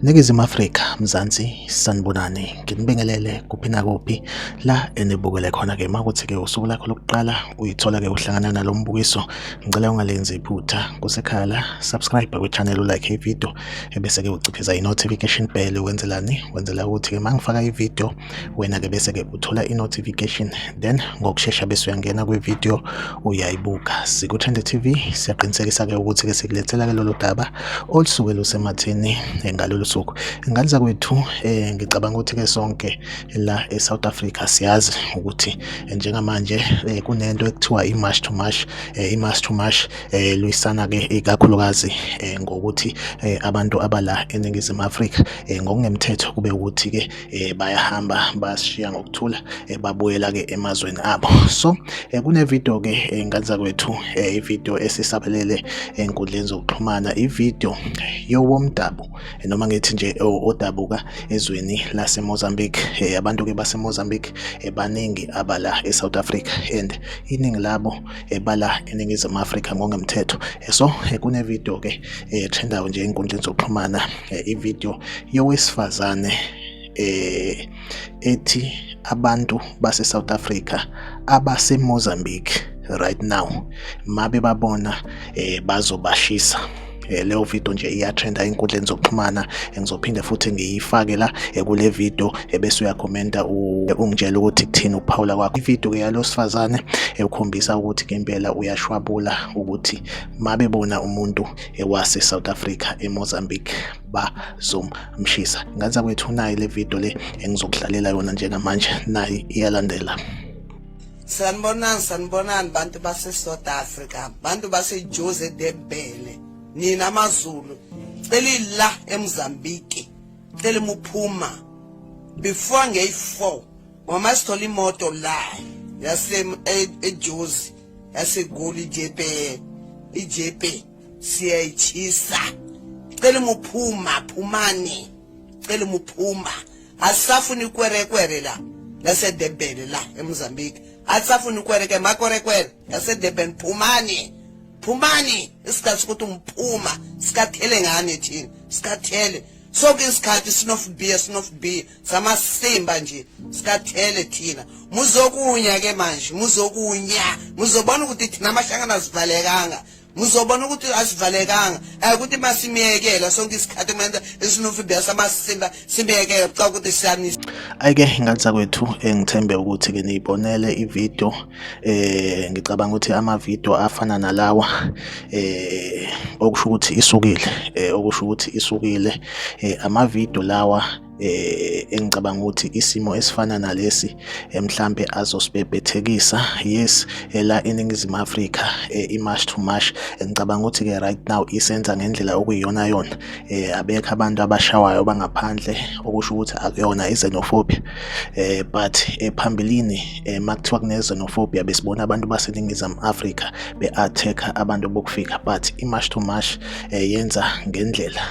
Ningizimu Afrika, Mzansi, sanibonani. Nginibingelele kuphi nakuphi la enibukele khona-ke. Makuthi-ke usuku lakho lokuqala uyithola-ke uhlangana nalo mbukiso, ngicela ungalenzi iphutha. Kusekhaya la, subscribe kwi-channel, ulike ividiyo, ebese-ke uciphiza i-notification bell. Wenzela ukuthi-ke mangifaka ividiyo wena-ke bese-ke uthola i-notification, then ngokushesha bese uyangena kwividiyo uyayibuka. Siku-Trend TV siyaqinisekisa-ke ukuthi-ke sikulethela-ke lolu daba olusuke lusematheni ngalolu suku. Ingane zakwethu ngicabanga ukuthi-ke sonke la eSouth Africa siyazi ukuthi njengamanje kunento ekuthiwa i-march to march. I-march to march luyisana-ke ikakhulukazi ngokuthi abantu abala eNingizimu Afrika ngokungemthetho kube ukuthi-ke bayahamba bashiya ngokuthula babuyela-ke emazweni abo. So kunevidiyo-ke ingane zakwethu, ividiyo esisabelele enkundleni zokuxhumana, ividiyo yowomdabu noma ngithi nje odabuka ezweni laseMozambique. Abantu-ke baseMozambique baningi abala eSouth Africa and iningi labo bala eNingizimu Afrika ngokomthetho. So kunevidiyo-ke trendayo nje enkundleni zokuxhumana, ividiyo yowesifazane ethi abantu base-South Africa abaseMozambique right now mabe babona bazobashisa. Leyo video nje iyatrenda enkundleni zokuxhumana. Ngizophinde futhi ngiyifake la kule video ebese uyakhomenta ungitshela ukuthi kuthini ukuphawula kwakho. Ividiyo yalo sifazane ukhombisa ukuthi ngempela uyashwabula ukuthi mabebona umuntu wase South Africa eMozambique bazomshisa. Ngathi kwethu nayi le video le engizokudlalela yona njengamanje, nayi iyalandela. Sanibonani bantu base South Africa, bantu base Jose Debele, nina maZulu, celi la eMozambique, celi muphuma before ngeyi4 ngoma sithola imoto la yase eJozi yase Goli iJP siyayithisa. Celi muphuma phumani, celi muphuma, asafuni kwerekwere la yase Debele la eMozambique, asafuni kwereke makwerekwere yase Deben. Phumani isikhathi ukuthi umphuma sikathele ngane thina sikathele sonke isikhathi sinofubiya samasimba nje sikathele thina. Muzokunya ke manje, muzobona ukuthi thina amahlangana asivalekanga, muzobona ukuthi asivalekanga ukuthi masimiyekela sonke isikhathi manje esinofubiya samasimba simiyekela xa ukuthi siyanisa. Ayike ingane zakwethu, ngithembe ukuthi-ke niyibonele ividiyo. Ngicabanga ukuthi amavidiyo afana nalawa okusho ukuthi isukile, amavidiyo lawa engicabanga ukuthi isimo esifana nalesi mhlambe azosibhebhethekisa. Yes, la eNingizimu Afrika i-march to march ngicabanga ukuthi-ke right now isenza ngendlela okuyiyona yona. Abekho abantu abashawayo bangaphandle, okusho ukuthi akuyona i-xenophobia, but phambilini makuthiwa kune-xenophobia besibona abantu baseNingizimu Afrika be-attack abantu bokufika, but i-march to march yenza ngendlela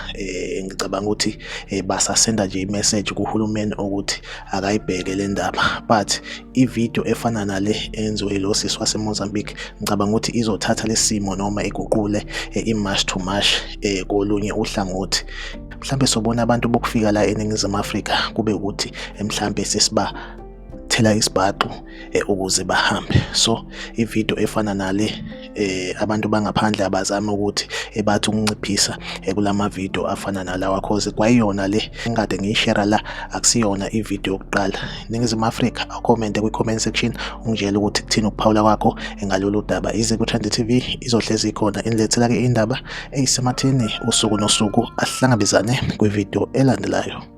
ngicabanga ukuthi basasenda nje message kuhulumeni ukuthi akayibheke le ndaba. But ividiyo efana nale enziwe lo sisi waseMozambique ngicabanga ukuthi izothatha lesimo noma iguqule i-march to march kolunye uhlangothi. Mhlambe sobona abantu bokufika la eNingizimu Afrika kube ukuthi mhlambe sesibathela isibhaqo ukuze bahambe. So ividiyo efana nale abantu bangaphandle abazama ukuthi bathi ukunciphisa kulama video afana nalawa, cause kwayiyona le ngade ngiyishare la, akusiyona ividiyo yokuqala. Ningizimu Afrika, comment kwi-comment section ungitshela ukuthi kuthini ukuphawula kwakho ngalolu daba. Ize ku-Trend TV izohlezi ikhona inilethela-ke indaba eyisematheni usuku nosuku. Asihlangabezane kwividiyo elandelayo.